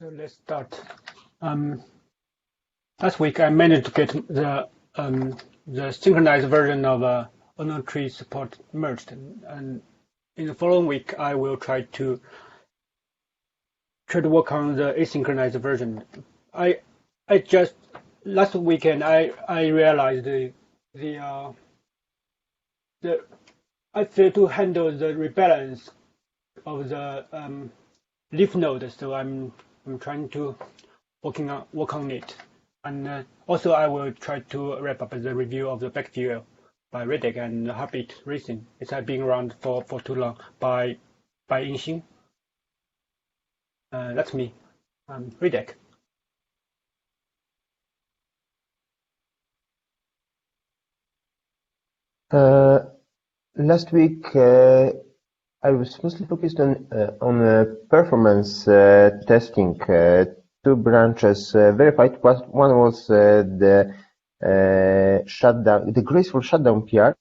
So let's start. Last week I managed to get the synchronized version of unknown tree support merged, and in the following week I will try to work on the asynchronized version. I just last weekend I realized I failed to handle the rebalance of the leaf node, so I'm trying to work on it, and also I will try to wrap up the review of the Backview by Redek and Heartbeat Racing. It has been around for too long by Yinxin. That's me. Redek. Last week I was mostly focused on performance testing. Two branches verified. One was the shutdown, the graceful shutdown PR.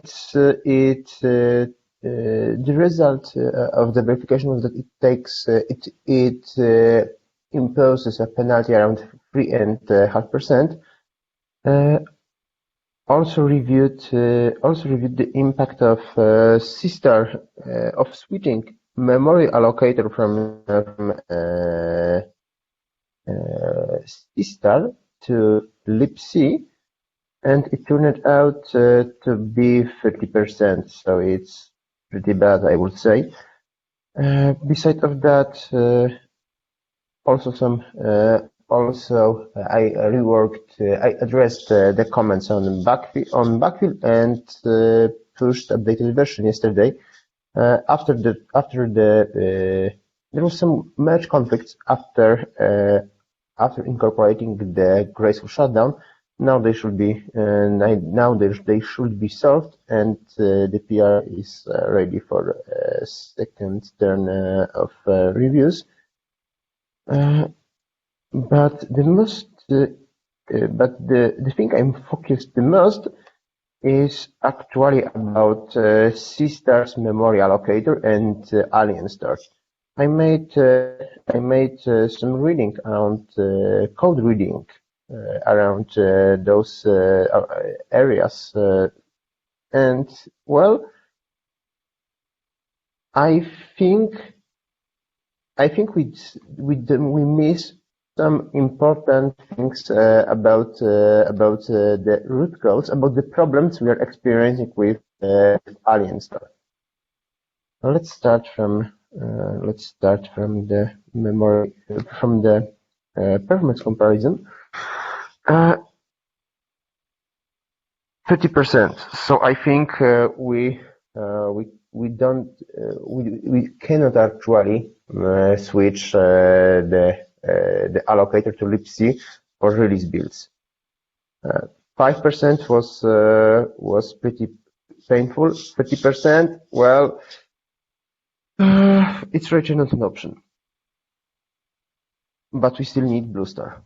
The result of the verification was that it imposes a penalty around 3.5%. Also reviewed the impact of Seastor of switching memory allocator from Seastor to libc, and it turned out to be 30%. So it's pretty bad, I would say. Besides of that, I addressed the comments on Backview and pushed updated version yesterday. After there was some merge conflicts after incorporating the graceful shutdown. Now they should be solved, and the PR is ready for a second turn of reviews. But the thing I'm focused the most is actually about Seastor's memory allocator and Alienstor. I made some reading around code reading around those areas, and well, I think we miss some important things about the root cause, about the problems we are experiencing with Alienstor. Let's start from the memory, from the performance comparison. 30%. So I think we cannot actually switch the allocator to libc for release builds. 5% was pretty painful. 30%, well, it's really not an option. But we still need Bluestar.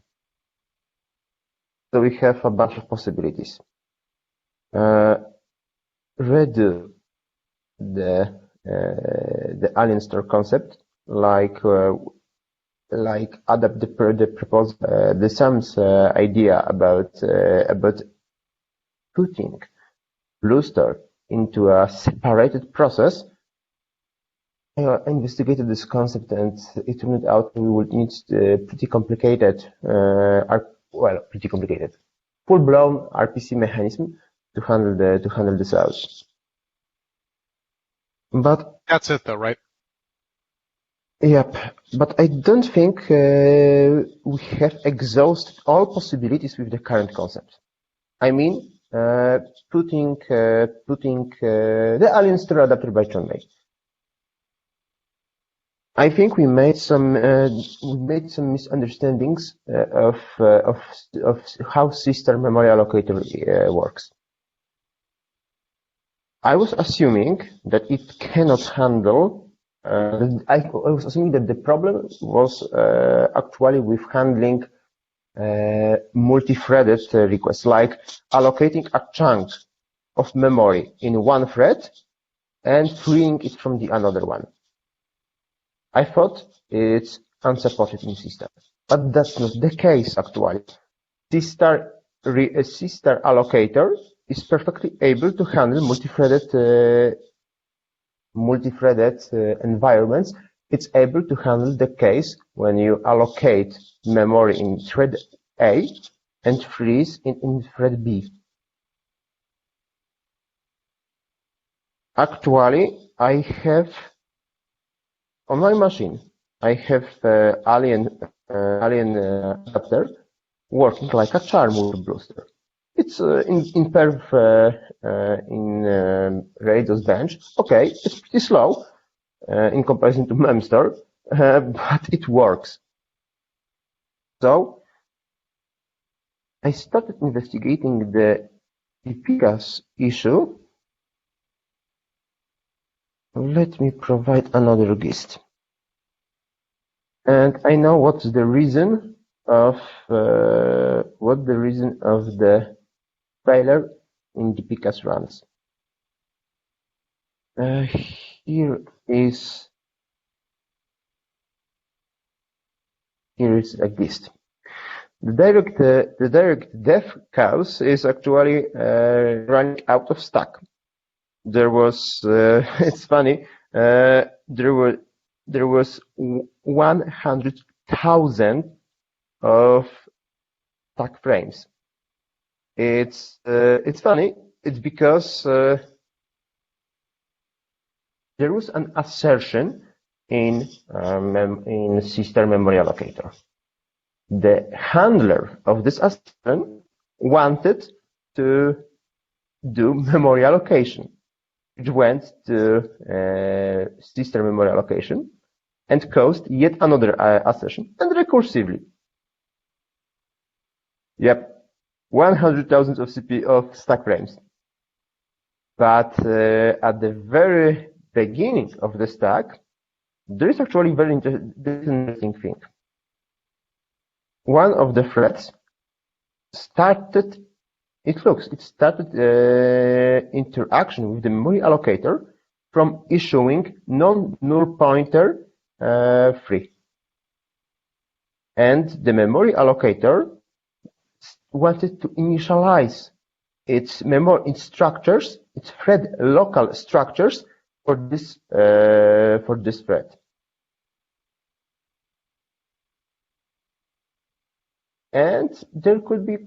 So we have a bunch of possibilities. Redo the Alienstor concept, like adapt the Sam's idea about putting Bluestar into a separated process. I investigated this concept, and it turned out we would need pretty complicated, full-blown RPC mechanism to handle this out. But that's it, though, right? Yep, but I don't think we have exhausted all possibilities with the current concept. I mean, putting the Alienstor adapter by John May. I think we made some misunderstandings of how Seastor memory allocator works. I was assuming that it cannot handle. I was assuming that the problem was actually with handling multi-threaded requests, like allocating a chunk of memory in one thread and freeing it from the another one. I thought it's unsupported in Seastor. But that's not the case actually. Seastor allocator is perfectly able to handle multi-threaded environments. It's able to handle the case when you allocate memory in thread A and freeze in thread B. Actually, I have on my machine, I have Alien adapter working like a charm with Brewster. It's in perf in Rados bench. Okay, it's pretty slow in comparison to Memstor, but it works. So I started investigating the Epicas issue. Let me provide another gist. And I know what's the reason of the failure in the Epicas runs. Here is a gist. The direct dev cause is actually running out of stack. There was it's funny. There was 100,000 of stack frames. It's funny. It's because there was an assertion in Seastor memory allocator. The handler of this assertion wanted to do memory allocation. It went to Seastor memory allocation and caused yet another assertion, and recursively. Yep, 100,000 of stack frames. But at the very beginning of the stack, there is actually very interesting thing. One of the threads started interaction with the memory allocator from issuing non-null pointer 3. And the memory allocator wanted to initialize its structures, its thread local structures for this thread. And there could be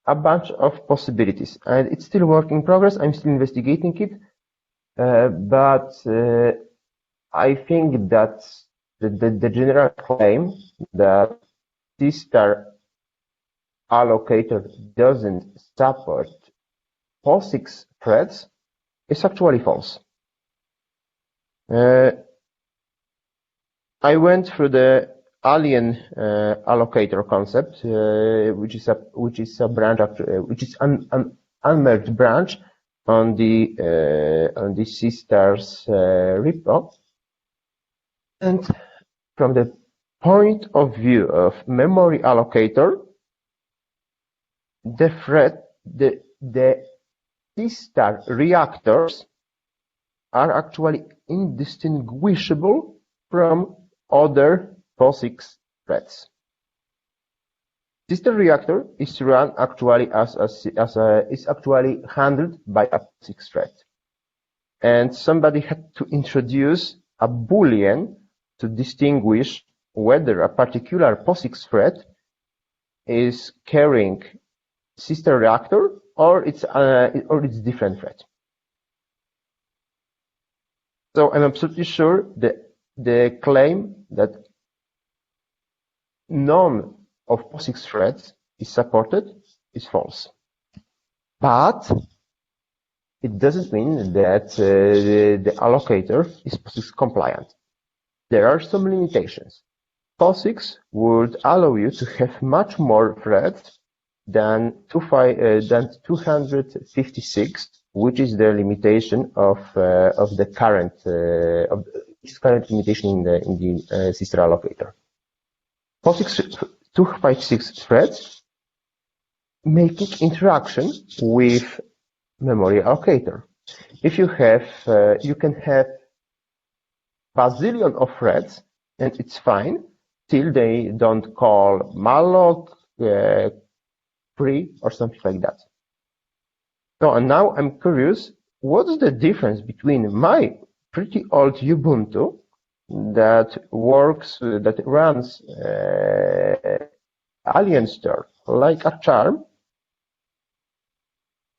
a bunch of possibilities, and it's still work in progress. I'm still investigating it, but I think that the general claim that Seastor allocator doesn't support POSIX threads is actually false. I went through the Alien allocator concept, which is a branch, which is an unmerged branch on the Seastor's repo. And from the point of view of memory allocator, the Seastor reactors are actually indistinguishable from other POSIX threads. Seastor reactor is run actually is actually handled by a POSIX thread, and somebody had to introduce a boolean to distinguish whether a particular POSIX thread is carrying Seastor reactor or it's different thread. So I'm absolutely sure that the claim that none of POSIX threads is supported is false. But it doesn't mean that the allocator is POSIX compliant. There are some limitations. POSIX would allow you to have much more threads than 256, which is the limitation of the current limitation in the Seastor allocator. POSIX 256 threads making interaction with memory allocator. If you have, you can have bazillion of threads, and it's fine. still they don't call malloc free or something like that. So, and now I'm curious, what's the difference between my pretty old Ubuntu that works, that runs Seastor like a charm,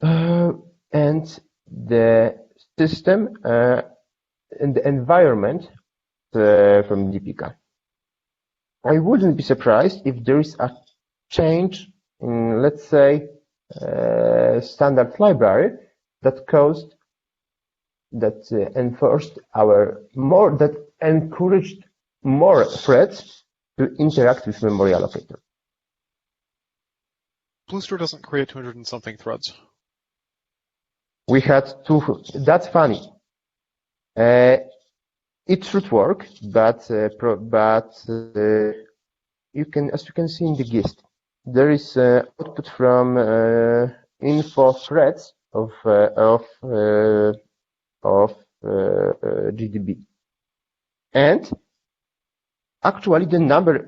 and the system and the environment from DPK. I wouldn't be surprised if there is a change in, let's say, standard library that caused, that enforced that encouraged more threads to interact with memory allocator. Bluestore doesn't create 200 and something threads. We had two. That's funny. It should work, but you can, as you can see in the gist, there is output from info threads of GDB, and actually the number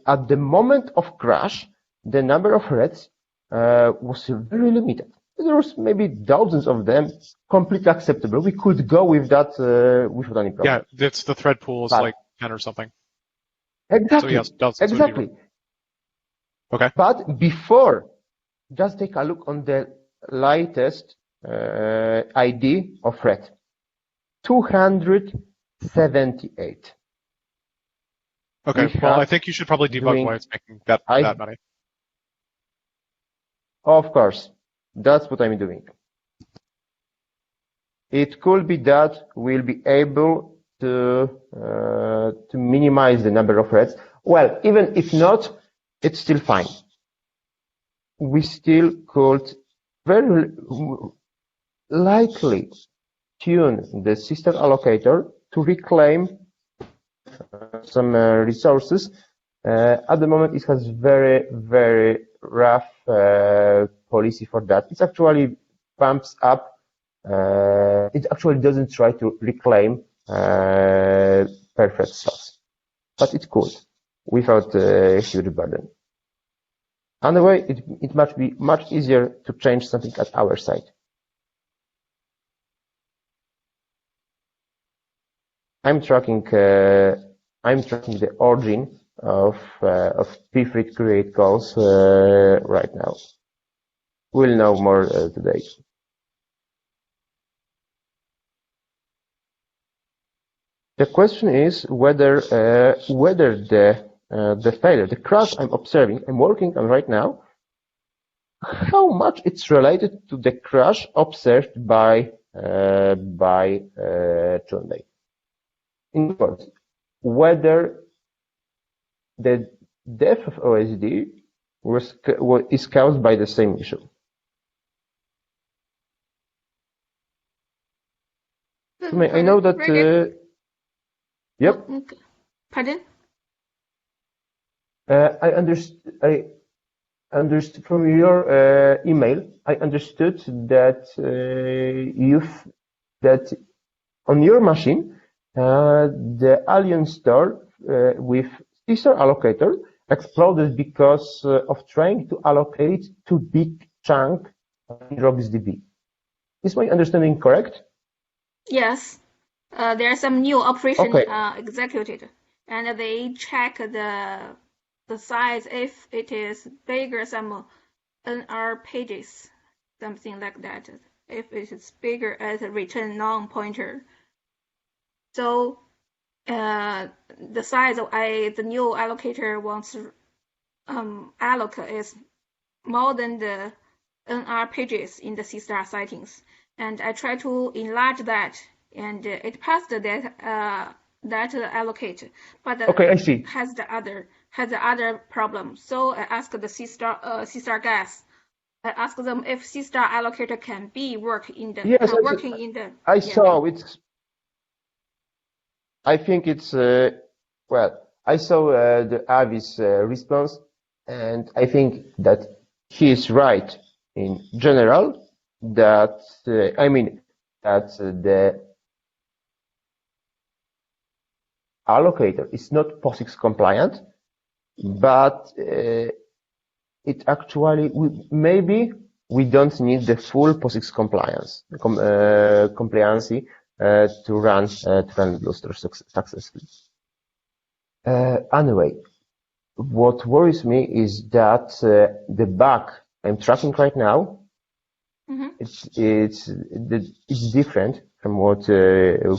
at the moment of crash, the number of threads was very limited. There was maybe dozens of them, completely acceptable. We could go with that without any problem. Yeah, it's the thread pool is like 10 or something. Exactly. So yes, dozens exactly. would be... Okay. But before, just take a look on the latest ID of thread. 278. Okay, well, I think you should probably debug why it's making that many. Of course, that's what I'm doing. It could be that we'll be able to minimize the number of threads. Well, even if not, it's still fine. We still could very likely tune the Seastor allocator to reclaim some resources. At the moment, it has very, very rough policy for that. It actually pumps up. It actually doesn't try to reclaim perfect slots, but it could without a huge burden. Anyway, it must be much easier to change something at our side. I'm tracking the origin of pthread create calls right now. We'll know more today. The question is whether the failure, the crash I'm observing, I'm working on right now, how much it's related to the crash observed by Chunbei. In other words, whether the death of OSD is caused by the same issue. I know that. Yep. Pardon? I understood from your email. I understood that that on your machine the Alien store with Seastor allocator exploded because of trying to allocate too big chunk in RocksDB. Is my understanding correct? Yes. There are some new operation executed, and they check the size if it is bigger some NR pages, something like that. If it is bigger as a return non-pointer. So the size of the new allocator wants allocate is more than the NR pages in the Seastor settings, and I try to enlarge that, and it passed that allocate, but I see. has the other problem. So I asked the Seastor guys. I asked them if Seastor allocator can be working in the. I saw it's. I think it's well. I saw the Avi's response, and I think that he is right in general. That I mean that the allocator is not POSIX compliant, but it actually maybe we don't need the full POSIX compliancy to run Bluestar successfully. Anyway, what worries me is that the bug I'm tracking right now, it's different from what you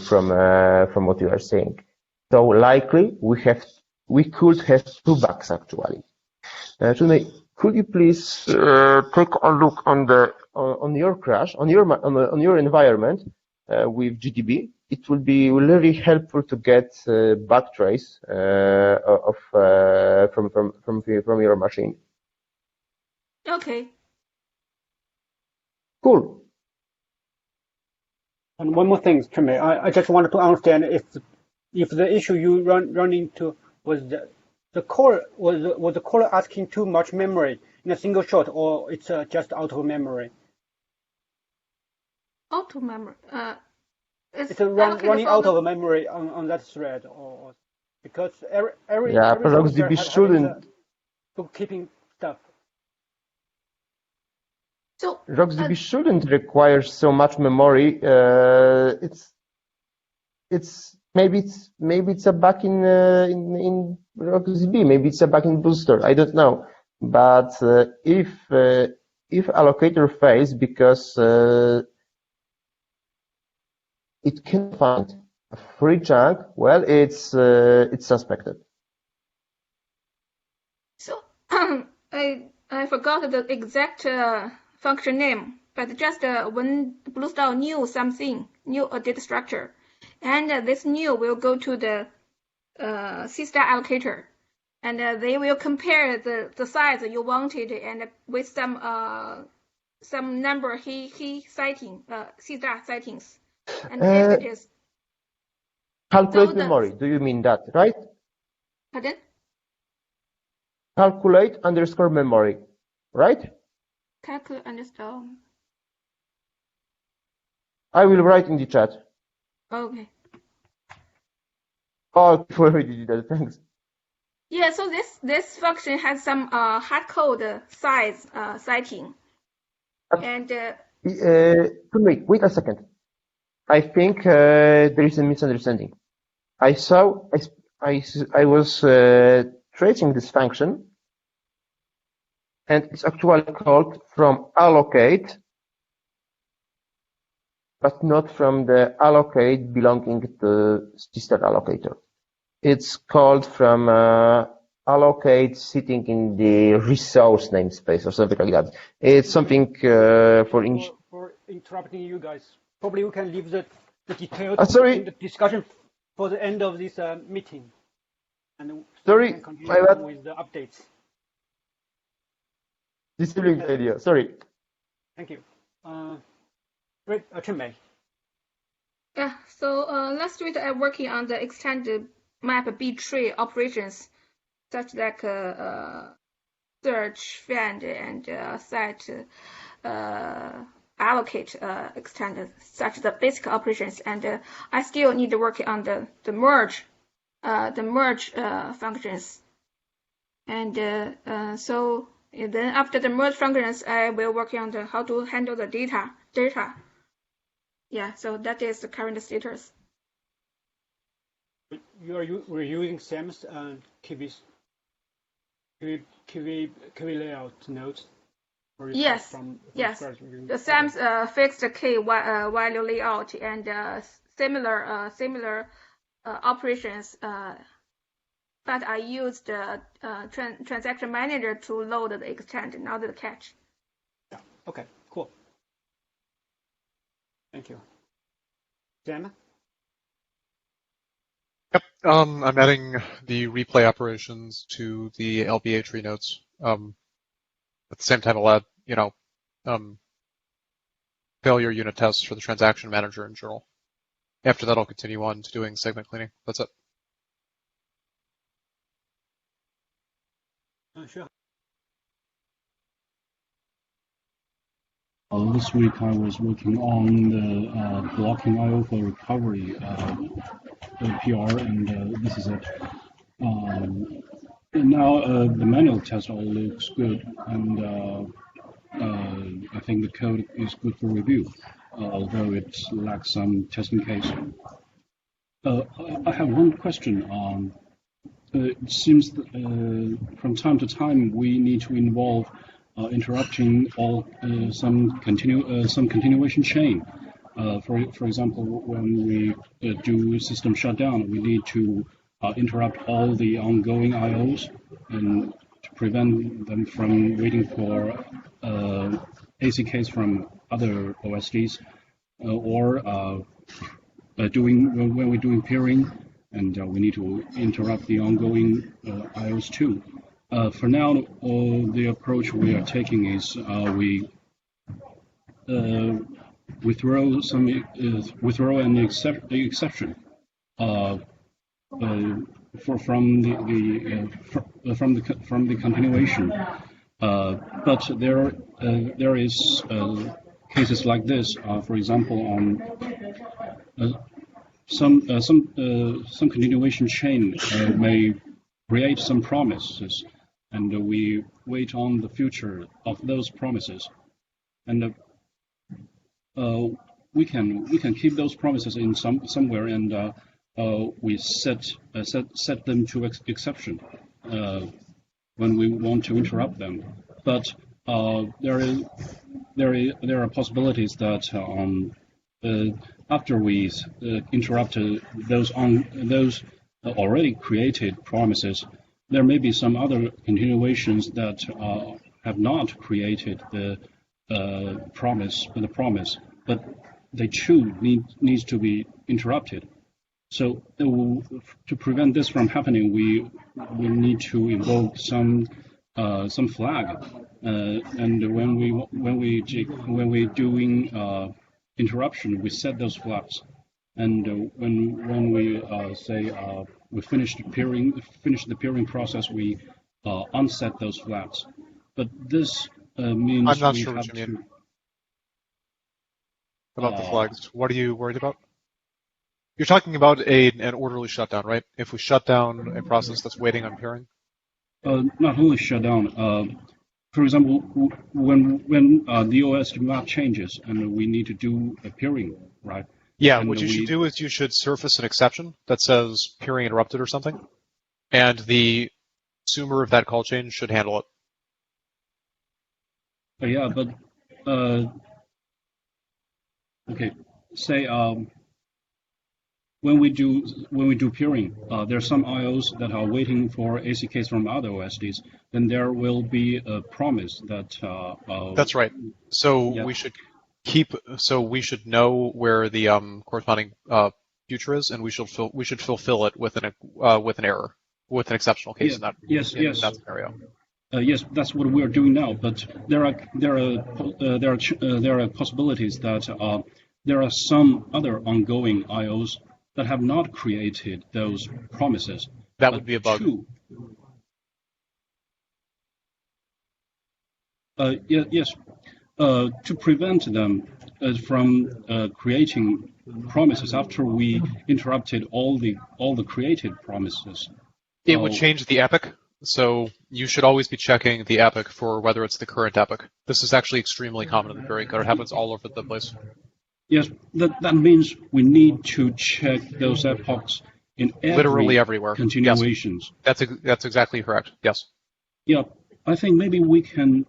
are saying. So likely we could have two bugs actually. Could you please take a look on your crash on your environment with GDB? It will be really helpful to get bug trace from your machine. Okay. Cool. And one more thing, Trime, I just wanted to understand if the issue you run into was the core was the core asking too much memory in a single shot, or it's just auto memory? Auto memory. It's running out of memory on that thread, or because every RocksDB shouldn't bookkeeping stuff. So RocksDB shouldn't require so much memory. Maybe it's a bug in RocksDB. Maybe it's a bug in Bluestar. I don't know. But if allocator fails because it can find a free chunk, well, it's suspected. So I forgot the exact function name, but just when Bluestar knew something, knew a data structure, and this new will go to the Seastor allocator, and they will compare the size you wanted and with some number he citing Seastor sightings, and if it is calculate memory. Do you mean that, right? Pardon? Calculate underscore memory, right? Calculate underscore. I will write in the chat. Okay. Oh, we already did that. Thanks. Yeah, so this function has some hard code size citing, and wait a second. I think there is a misunderstanding. I was tracing this function, and it's actually called from allocate, but not from the allocate belonging to Seastor allocator. It's called from allocate sitting in the resource namespace or something like that. It's something for interrupting you guys. Probably we can leave the details in the discussion for the end of this meeting, and sorry, can continue with the updates. Disabling the idea. Sorry. Thank you. Great, Chenmei. Yeah. So last week I'm working on the extended map B tree operations, such like search, find, and set, allocate, extend, such the basic operations. And I still need to work on the merge functions. And so then after the merge functions, I will work on how to handle the data. Yeah. So that is the current status. We're using SAM's KV layout nodes. Yes. The SAM's fixed key value layout and similar operations, but I used transaction manager to load the extend, not the cache. Yeah. Okay. Cool. Thank you. Sam? Yep, I'm adding the replay operations to the LBA tree nodes. At the same time, I'll add, failure unit tests for the transaction manager in general. After that, I'll continue on to doing segment cleaning. That's it. Sure. This week I was working on the blocking IO for recovery PR, and this is it. Now the manual test all looks good, and I think the code is good for review, although it lacks some testing case. I have one question. It seems that, from time to time we need to involve interrupting all some continuation chain. For example, when we do system shutdown, we need to interrupt all the ongoing IOs and to prevent them from waiting for ACKs from other OSDs, or when we're doing peering, and we need to interrupt the ongoing IOs too. For now, the approach we are taking is we throw an exception from the continuation. But there is cases like this. For example, on some continuation chain may create some promises, and we wait on the future of those promises, and we can keep those promises in somewhere, and we set them to exception when we want to interrupt them. But there are possibilities that after we interrupted those already created promises, there may be some other continuations that have not created the promise, but they too needs to be interrupted. So to prevent this from happening, we need to invoke some flag, and when we doing interruption, we set those flags, and when we say we finish the peering process, we unset those flags. But this means I'm not we sure have what you mean to about the flags. What are you worried about? You're talking about an orderly shutdown, right? If we shut down a process that's waiting on peering? not only shut down. For example, when the OSD map changes and we need to do a peering, right? Yeah, and what you should do is you should surface an exception that says peering interrupted or something, and the consumer of that call chain should handle it. Yeah, but okay, say when we do peering, there are some IOs that are waiting for ACKs from other OSDs. Then there will be a promise that. That's right. So yeah. we should we should know where the corresponding future is, and we should fulfill it with an error, with an exceptional case in that scenario. Yes, that's what we are doing now. But there are possibilities that there are some other ongoing IOs that have not created those promises. That would be a bug. Yes. To prevent them from creating promises after we interrupted all the created promises. It would change the epoch. So you should always be checking the epoch for whether it's the current epoch. This is actually extremely common in the peering code. It happens all over the place. Yes, that means we need to check those epochs in literally everywhere. Continuations. Yes. That's exactly correct. Yes. Yeah, I think maybe we can.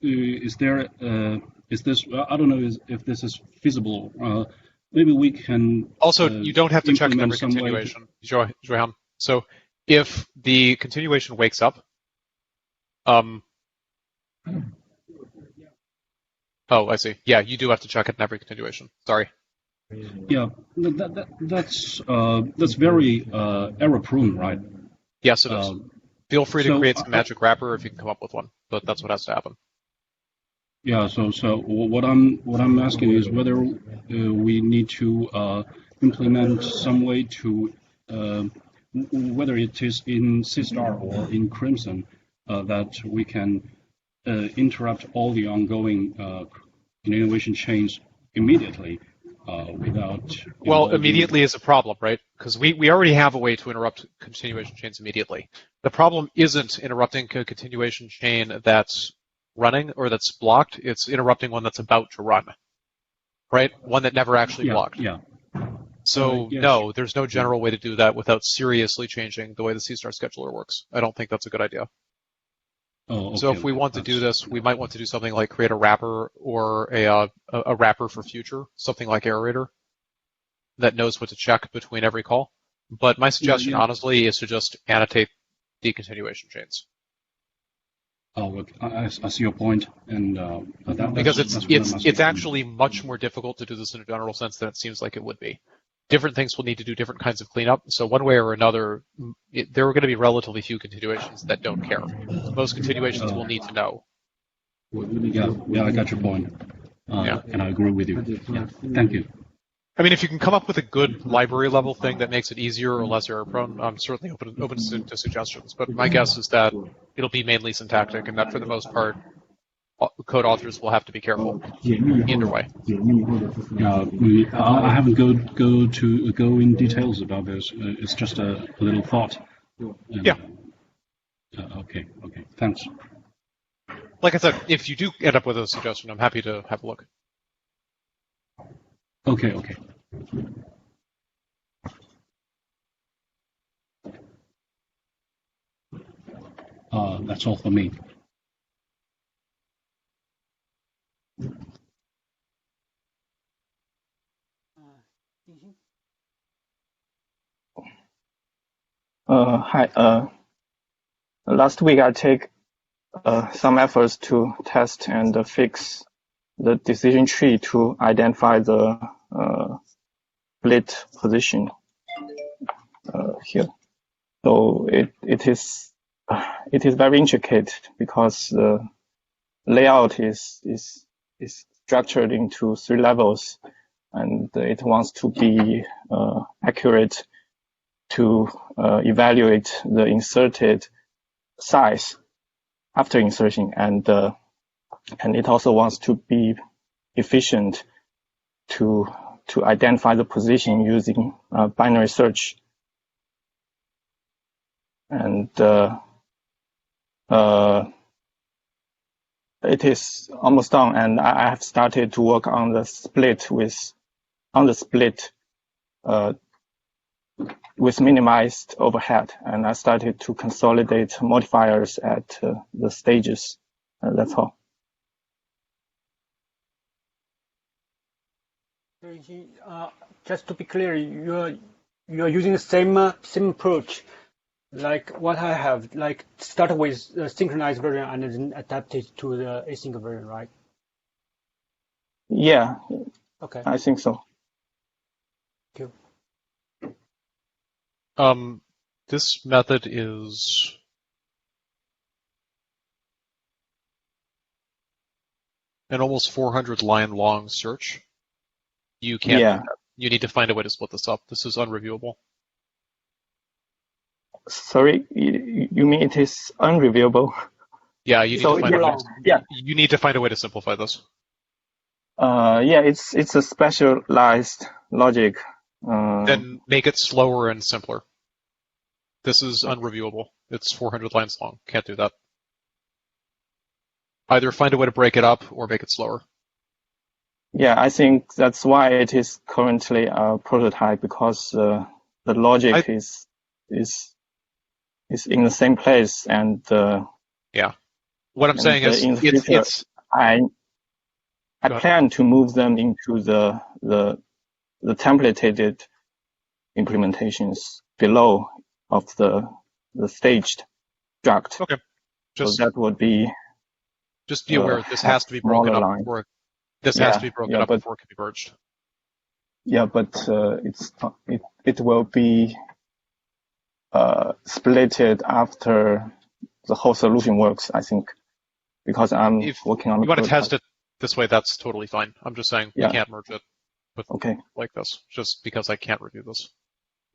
Is this? I don't know if this is feasible. Maybe we can. Also, you don't have to check every continuation, Johan. So if the continuation wakes up, oh, I see. Yeah, you do have to check it in every continuation. Sorry. Yeah, that's very error-prone, right? Yes, it is. Feel free to create some magic wrapper if you can come up with one, but that's what has to happen. Yeah. So what I'm asking is whether we need to implement some way to whether it is in Seastor or in Crimson that we can interrupt all the ongoing continuation chains immediately, without. Well, immediately is a problem, right? Because we already have a way to interrupt continuation chains immediately. The problem isn't interrupting a continuation chain that's running or that's blocked. It's interrupting one that's about to run, right? One that never actually blocked. Yeah. So yes. no, there's no general way to do that without seriously changing the way the Seastor scheduler works. I don't think that's a good idea. Oh, okay, so if we want to do this, we might want to do something like create a wrapper or a wrapper for future, something like Aerator that knows what to check between every call. But my suggestion, honestly, is to just annotate the continuation chains. Oh, okay. I see your point, and because it's actually much more difficult to do this in a general sense than it seems like it would be. Different things will need to do different kinds of cleanup. So one way or another, there are going to be relatively few continuations that don't care. Most continuations will need to know. Yeah, I got your point. And I agree with you. Yeah, thank you. I mean, if you can come up with a good library level thing that makes it easier or less error prone, I'm certainly open to suggestions. But my guess is that it'll be mainly syntactic, and that for the most part, code authors will have to be careful either way. I haven't go in details about this. It's just a little thought. Yeah. Okay. Thanks. Like I said, if you do end up with a suggestion, I'm happy to have a look. Okay. That's all for me. Hi. Last week I take some efforts to test and fix the decision tree to identify the split position here. So it is very intricate because the layout is structured into 3 levels, and it wants to be accurate to evaluate the inserted size after insertion, and it also wants to be efficient to identify the position using binary search. And it is almost done, and I have started to work on the split with minimized overhead, and I started to consolidate modifiers at the stages. That's all. Just to be clear, you're using the same approach, like what I have, like start with the synchronized version and then adapt it to the async version, right? Yeah. Okay. I think so. Thank you. This method is an almost 400 line long search. You can't do that. You need to find a way to split this up. This is unreviewable. Sorry, you mean it is unreviewable? Yeah, you need to find a way. You need to find a way to simplify this. It's a specialized logic. Then make it slower and simpler. This is unreviewable. It's 400 lines long. Can't do that. Either find a way to break it up or make it slower. Yeah, I think that's why it is currently a prototype, because the logic is in the same place, and yeah. What I'm saying is, in the future, I plan to move them into the templated implementations below of the staged struct. Okay. So that would be. Just be aware this has to be broken up before. This has to be broken up before it can be merged. Yeah, but it will be splitted after the whole solution works, I think, because I'm working on. If you want to test it this way, that's totally fine. I'm just saying we can't merge it with like this, just because I can't review this.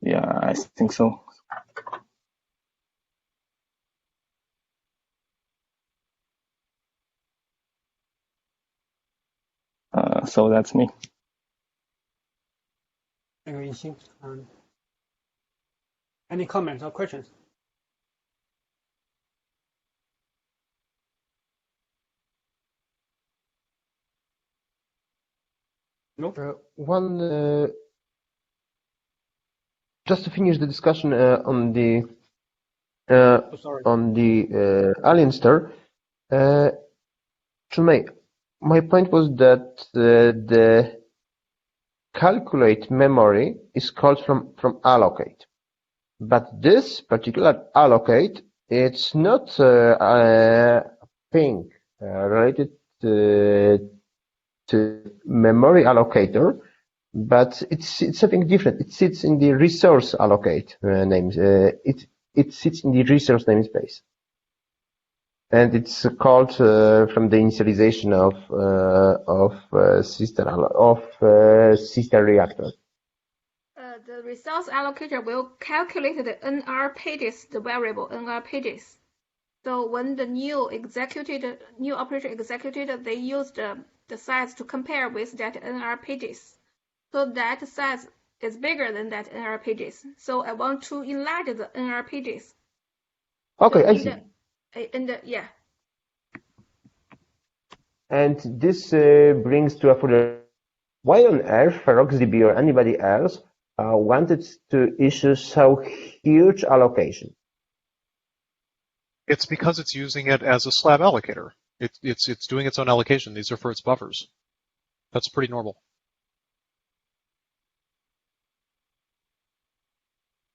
Yeah, I think so. So that's me. Any comments or questions? Nope. Just to finish the discussion on the Sorry. Alienster, my point was that the calculate memory is called from allocate, but this particular allocate, it's not a thing related to memory allocator, but it's something different. It sits in the resource allocate names. It sits in the resource namespace, and it's called from the initialization of Seastor reactor. The resource allocator will calculate the NR pages, the variable NR pages. So when the new operation executed, they use the size to compare with that NR pages. So that size is bigger than that NR pages. So I want to enlarge the NR pages. Okay, so I see. Yeah. And this brings to a further, why on earth RocksDB or anybody else wanted to issue so huge allocation? It's because it's using it as a slab allocator. It's doing its own allocation. These are for its buffers. That's pretty normal.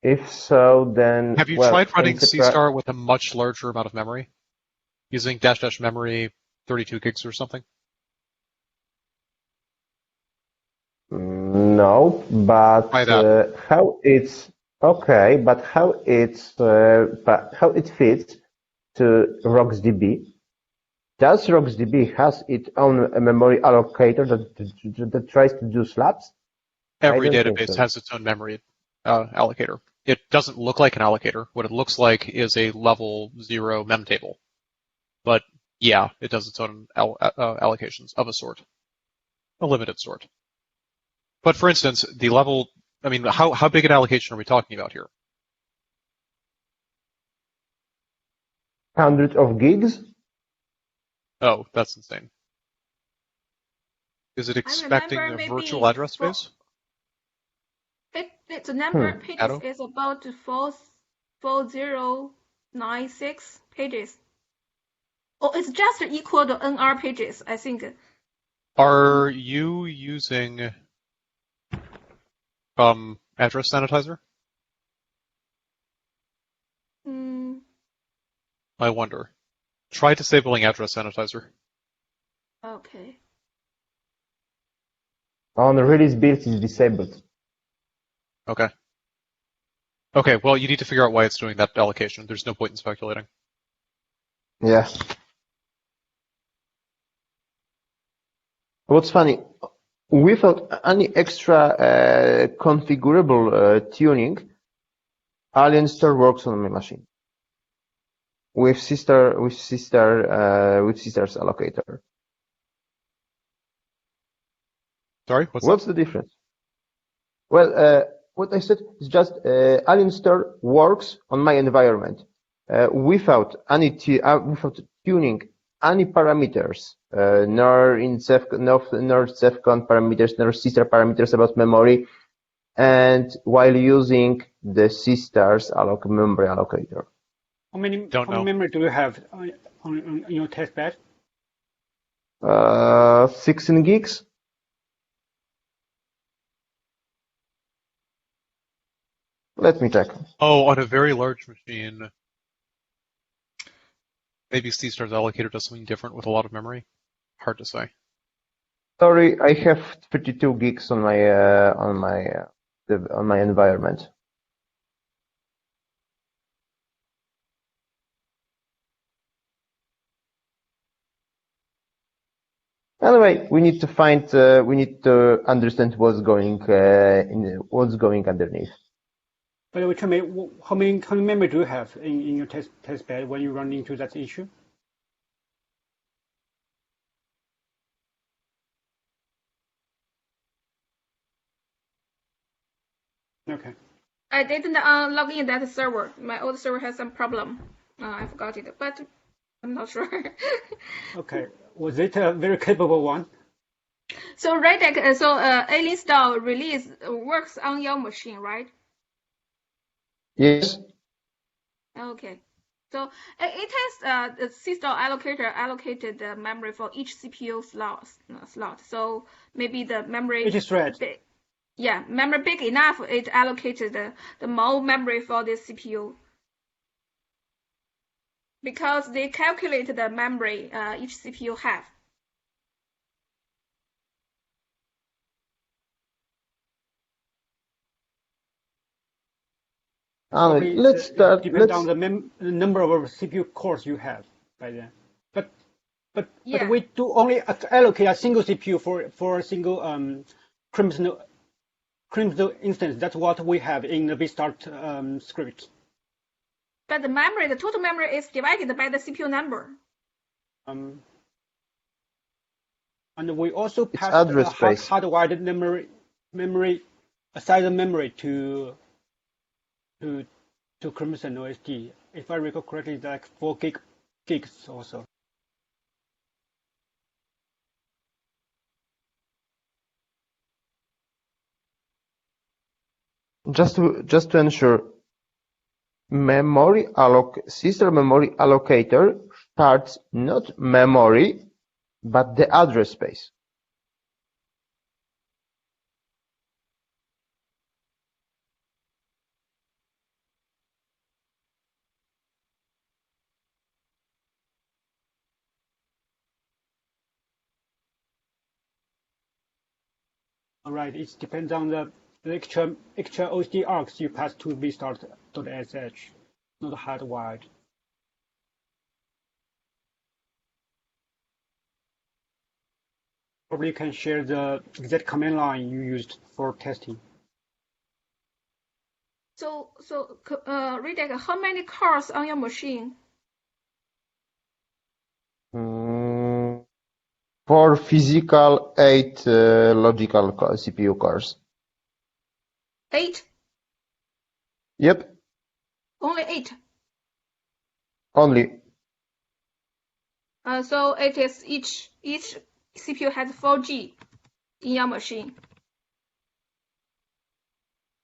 If so, then have you tried running Seastor with a much larger amount of memory, using -- memory 32 gigs or something? No, but how it's okay, but how it fits to RocksDB? Does RocksDB has its own memory allocator that tries to do slabs? Every database has its own memory allocator. It doesn't look like an allocator. What it looks like is a level 0 mem table. But yeah, it does its own allocations of a sort, a limited sort. But for instance, the level, I mean, how big an allocation are we talking about here? Hundreds of gigs? Oh, that's insane. Is it expecting a virtual address space? The number of pages is about 4096 pages. Oh, it's just equal to NR pages, I think. Are you using address sanitizer? I wonder. Try disabling address sanitizer. Okay. On the release build is disabled. Okay. Okay, well, you need to figure out why it's doing that allocation. There's no point in speculating. Yeah. What's funny, without any extra configurable tuning, Alienster works on my machine with Seastor's allocator. Sorry, what's the difference? Well, what I said is just Alienster works on my environment without tuning any parameters, nor Cephcon parameters, nor Seastor parameters about memory, and while using the Seastor's memory allocator. How many memory do you have on your test bed? 16 gigs. Let me check. Oh, on a very large machine, maybe Seastor's allocator does something different with a lot of memory. Hard to say. Sorry, I have 32 gigs on my environment. Anyway, we need to understand what's going underneath. By the way, how many memory do you have in your test bed when you run into that issue? Okay. I didn't log in that server. My old server has some problem. I forgot it, but I'm not sure. Okay. Was it a very capable one? So Redec, so A-install release works on your machine, right? Yes. Okay. So it has the Seastor allocator allocated the memory for each CPU slot. So maybe the memory It is right. big, yeah, memory big enough, it allocated the more memory for this CPU. Because they calculate the memory each CPU have. Let's start. Depends on the number of CPU cores you have by then. But we do only allocate a single CPU for a single Crimson instance. That's what we have in the vstart script. But the memory, the total memory is divided by the CPU number. And we also pass address space. hardwired memory, size of memory to Crimson OSD. If I recall correctly, it's like 4 gigs also. Just to ensure, Seastor memory allocator starts not memory, but the address space. All right, it depends on the extra OSD args you pass to vstart.sh, not hardwired. Probably you can share the exact command line you used for testing. So Redec, how many cores on your machine? For physical, 8 logical CPU cores. 8? Yep. Only 8? Only. So it is each CPU has 4G in your machine.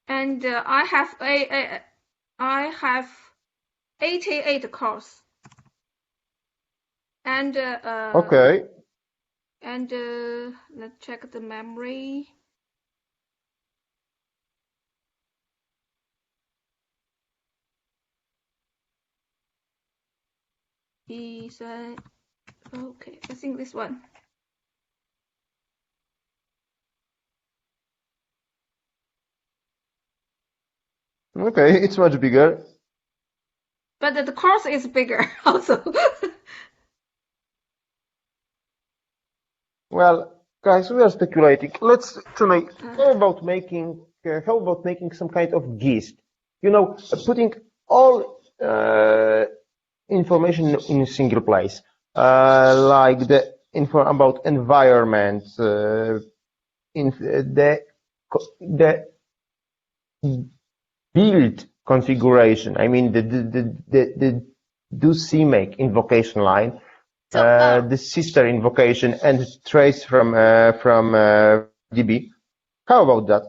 And I have 88 cores. And okay. And let's check the memory. Okay, I think this one. Okay, it's much bigger. But the course is bigger also. Well, guys, we are speculating. Let's try. How about making some kind of gist? You know, putting all information in a single place, like the info about environment, in the build configuration. I mean the do CMake invocation line. The Seastor invocation and trace from DB. How about that?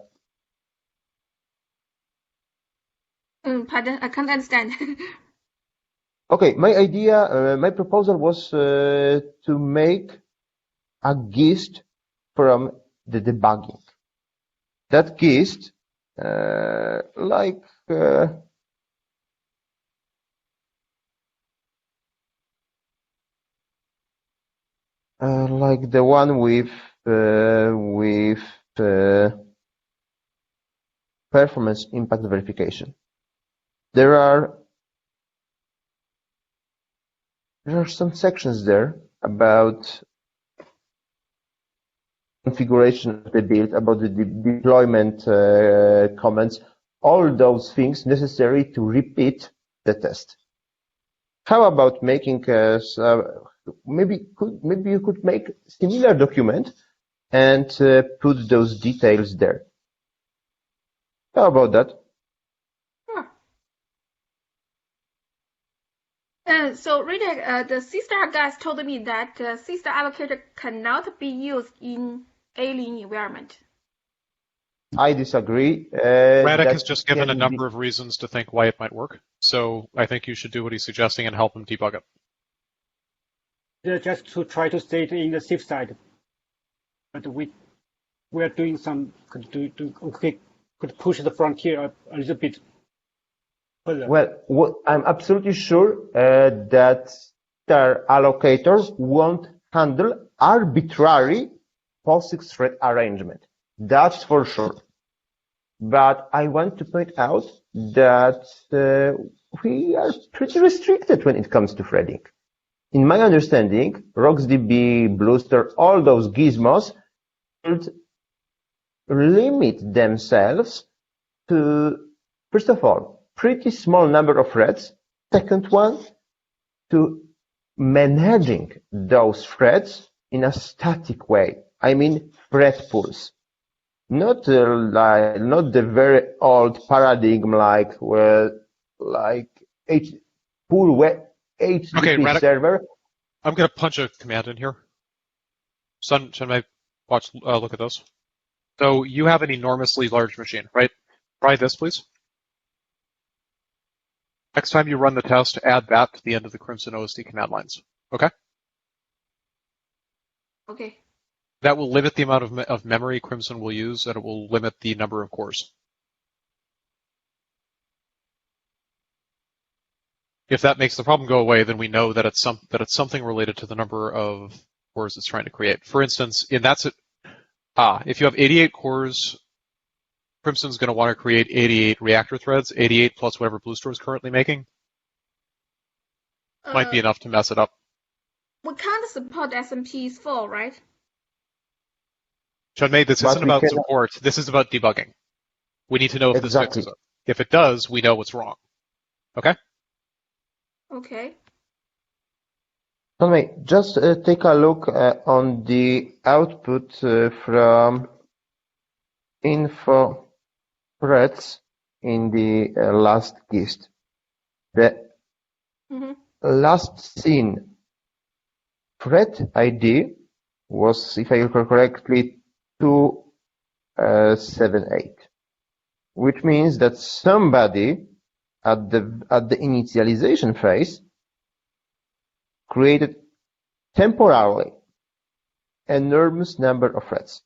Pardon, I can't understand. Okay, my idea, my proposal was to make a gist from the debugging. That gist, like the one with performance impact verification. There are some sections there about configuration of the build, about the deployment comments, all those things necessary to repeat the test. How about making maybe you could make similar document and put those details there. How about that? So Ritek, the Seastor guys told me that Seastor allocator cannot be used in alien environment. I disagree. Radek That has just given a can number be, of reasons to think why it might work. So I think you should do what he's suggesting and help him debug it. Yeah, just to try to stay in the safe side. But we are doing some could push the frontier a little bit further. well, I'm absolutely sure that their allocators won't handle arbitrary POSIX thread arrangement. That's for sure. But I want to point out that we are pretty restricted when it comes to threading. In my understanding, RocksDB, Bluester, all those gizmos should limit themselves to, first of all, pretty small number of threads. Second one, to managing those threads in a static way. I mean, thread pools. Not the very old paradigm like pool web HTTP Okay, Radek, server. I'm going to punch a command in here. Sun, I look at this? So you have an enormously large machine, right? Try this, please. Next time you run the test, add that to the end of the Crimson OSD command lines. Okay? Okay. That will limit the amount of memory Crimson will use, and it will limit the number of cores. If that makes the problem go away, then we know that it's something related to the number of cores it's trying to create. For instance, if you have 88 cores, Crimson's going to want to create 88 reactor threads, 88 plus whatever Bluester is currently making. Might be enough to mess it up. We can't support SMP4, right? Chunmei, this isn't about support. This is about debugging. We need to know if this fixes it. If it does, we know what's wrong. Okay? Okay. Chunmei, just take a look on the output from info threads in the last gist. The last seen thread ID was, if I recall correctly, 278, which means that somebody at the initialization phase created temporarily enormous number of threads.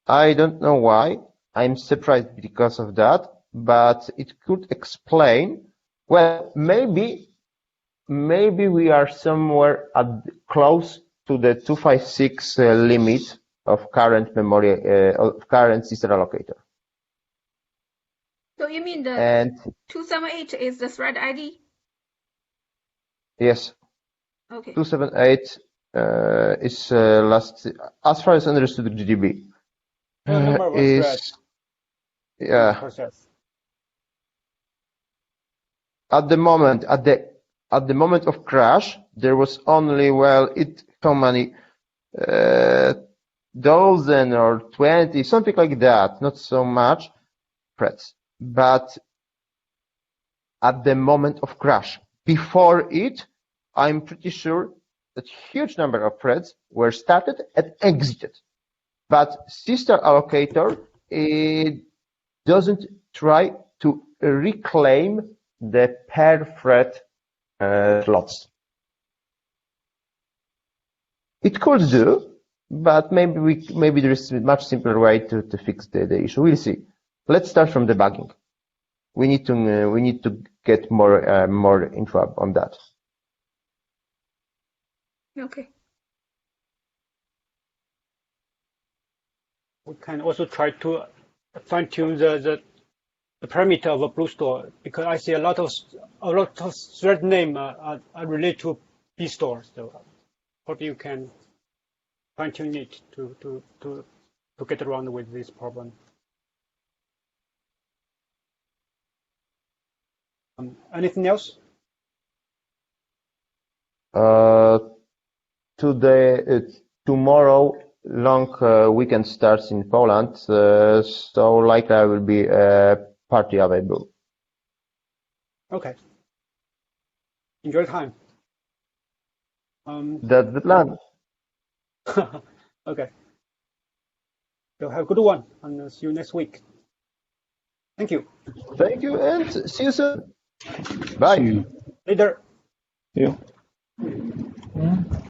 I don't know why. I'm surprised because of that, but it could explain. Well, maybe we are somewhere close to the 256 limit of current memory of current Seastor allocator. So you mean the 278 is the thread ID? Yes. Okay. 278 is last, as far as understood, GDB. At the moment of crash, there was only how many dozen or 20, something like that, not so much threads. But at the moment of crash, before it, I'm pretty sure that huge number of threads were started and exited. But Seastor allocator, it doesn't try to reclaim the per thread slots. It could do, but maybe there is a much simpler way to fix the issue. We'll see. Let's start from debugging. We need to get more info on that. Okay. We can also try to fine-tune the parameter of a Bluester, because I see a lot of thread name are related to bstore. So hope you can fine-tune it to get around with this problem. Anything else? Tomorrow long weekend starts in Poland, so likely I will be partly available. Okay. Enjoy time. That's the plan. Okay. So have a good one, and see you next week. Thank you. Thank you, and see you soon. Bye. See you. Later. You.